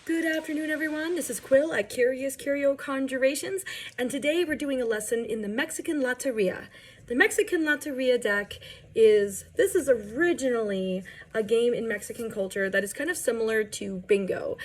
Good afternoon, everyone. This is Quill at Curious Curio Conjurations, and today we're doing a lesson in the Mexican Loteria. The Mexican Loteria deck is originally a game in Mexican culture that is kind of similar to bingo.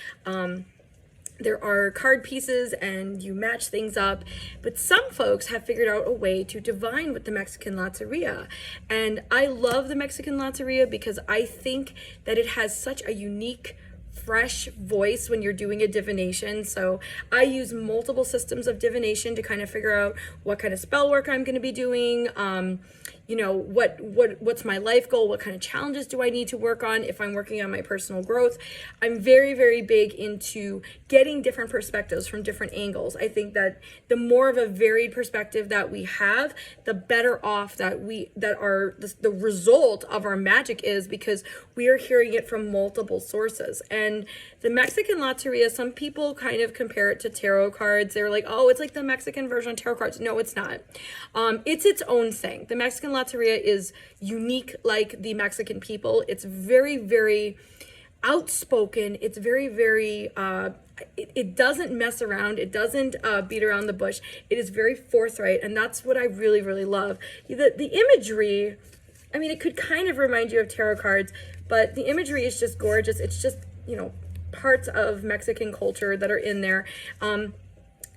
There are card pieces and you match things up, but some folks have figured out a way to divine with the Mexican Loteria. And I love the Mexican Loteria because I think that it has such a unique, fresh voice when you're doing a divination. So I use multiple systems of divination to kind of figure out what kind of spell work I'm going to be doing. What's my life goal? What kind of challenges do I need to work on if I'm working on my personal growth? I'm very, very big into getting different perspectives from different angles. I think that the more of a varied perspective that we have, the better off the result of our magic is, because we are hearing it from multiple sources. And the Mexican Loteria, some people kind of compare it to tarot cards. They're like, oh, it's like the Mexican version of tarot cards. No, it's not. It's its own thing. The Mexican Loteria is unique like the Mexican people. It's very, very outspoken. It's very, very, it doesn't mess around. It doesn't beat around the bush. It is very forthright. And that's what I really, really love. The imagery, I mean, it could kind of remind you of tarot cards, but the imagery is just gorgeous. It's just, parts of Mexican culture that are in there.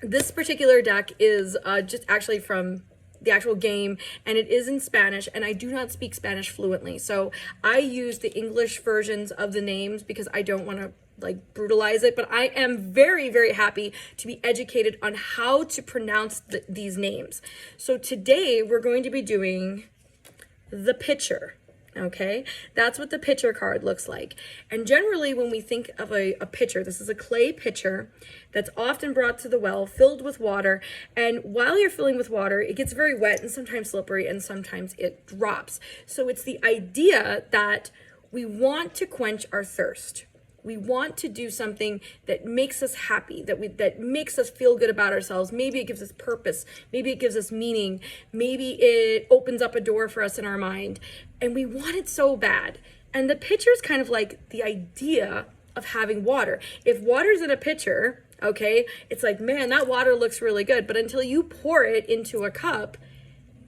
This particular deck is just actually from the actual game, and it is in Spanish, and I do not speak Spanish fluently. So I use the English versions of the names because I don't want to brutalize it, but I am very, very happy to be educated on how to pronounce these names. So today we're going to be doing the pitcher. Okay, that's what the pitcher card looks like. And generally when we think of a pitcher, this is a clay pitcher that's often brought to the well, filled with water. And while you're filling with water, it gets very wet and sometimes slippery and sometimes it drops. So it's the idea that we want to quench our thirst. We want to do something that makes us happy, that makes us feel good about ourselves. Maybe it gives us purpose. Maybe it gives us meaning. Maybe it opens up a door for us in our mind. And we want it so bad. And the pitcher is kind of like the idea of having water. If water's in a pitcher, okay, it's like, man, that water looks really good. But until you pour it into a cup,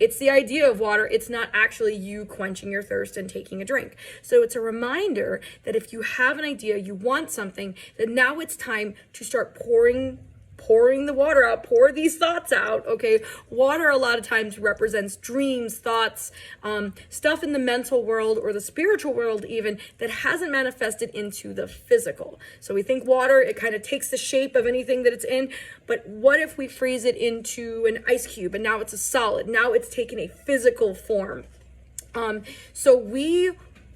it's the idea of water. It's not actually you quenching your thirst and taking a drink. So it's a reminder that if you have an idea, you want something, then now it's time to start pouring the water out, pour these thoughts out, okay? Water a lot of times represents dreams, thoughts, stuff in the mental world or the spiritual world even that hasn't manifested into the physical. So we think water, it kind of takes the shape of anything that it's in, but what if we freeze it into an ice cube and now it's a solid, now it's taken a physical form.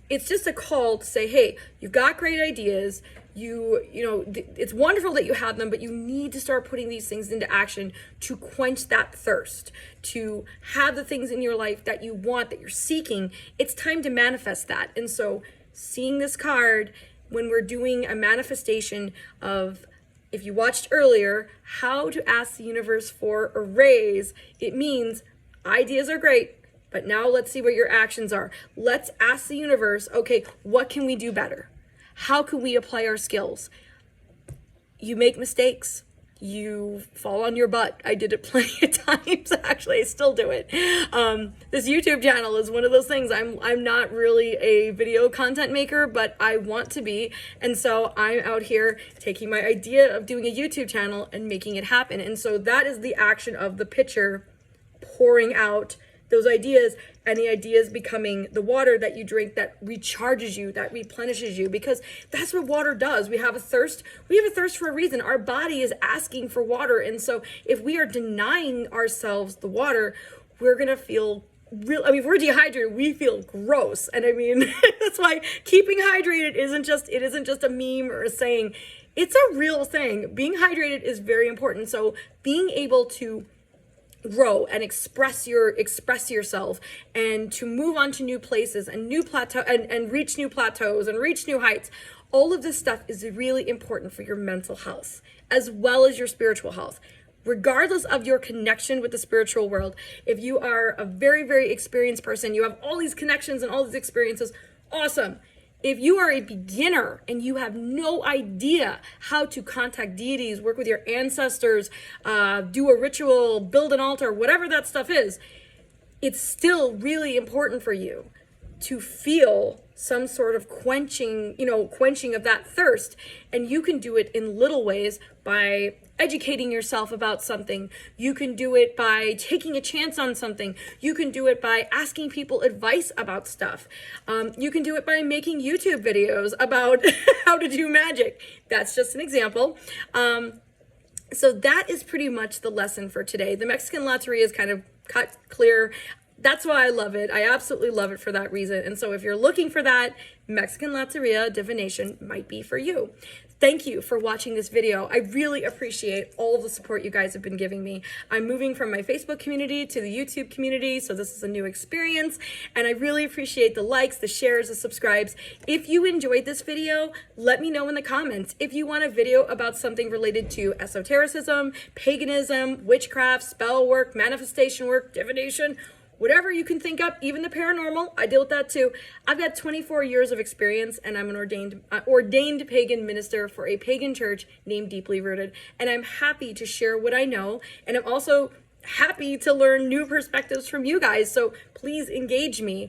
It's just a call to say, hey, you've got great ideas. It's wonderful that you have them, but you need to start putting these things into action to quench that thirst, to have the things in your life that you want, that you're seeking. It's time to manifest that. And so seeing this card, when we're doing a manifestation of, if you watched earlier, how to ask the universe for a raise, it means ideas are great, but now let's see what your actions are. Let's ask the universe, okay, what can we do better? How can we apply our skills? You make mistakes. You fall on your butt. I did it plenty of times. Actually, I still do it. This YouTube channel is one of those things. I'm not really a video content maker, but I want to be. And so I'm out here taking my idea of doing a YouTube channel and making it happen. And so that is the action of the pitcher pouring out those ideas, and the ideas becoming the water that you drink that recharges you, that replenishes you, because that's what water does. We have a thirst for a reason. Our body is asking for water. And so if we are denying ourselves the water, we're going to feel if we're dehydrated, we feel gross. And I mean, that's why keeping hydrated isn't just a meme or a saying. It's a real thing. Being hydrated is very important. So being able to grow and express yourself and to move on to new places and new plateau and reach new plateaus and reach new heights. All of this stuff is really important for your mental health as well as your spiritual health. Regardless of your connection with the spiritual world, if you are a very, very experienced person, you have all these connections and all these experiences, awesome. If you are a beginner and you have no idea how to contact deities, work with your ancestors, do a ritual, build an altar, whatever that stuff is, it's still really important for you to feel some sort of quenching of that thirst. And you can do it in little ways by educating yourself about something. You can do it by taking a chance on something. You can do it by asking people advice about stuff. You can do it by making YouTube videos about how to do magic. That's just an example. So that is pretty much the lesson for today. The Mexican Loteria is kind of cut clear. That's why I love it. I absolutely love it for that reason. And so if you're looking for that, Mexican Loteria divination might be for you. Thank you for watching this video. I really appreciate all of the support you guys have been giving me. I'm moving from my Facebook community to the YouTube community, so this is a new experience, and I really appreciate the likes, the shares, the subscribes. If you enjoyed this video, let me know in the comments. If you want a video about something related to esotericism, paganism, witchcraft, spell work, manifestation work, divination, whatever you can think up, even the paranormal, I deal with that too. I've got 24 years of experience, and I'm an ordained pagan minister for a pagan church named Deeply Rooted. And I'm happy to share what I know. And I'm also happy to learn new perspectives from you guys. So please engage me.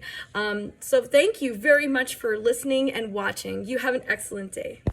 So thank you very much for listening and watching. You have an excellent day.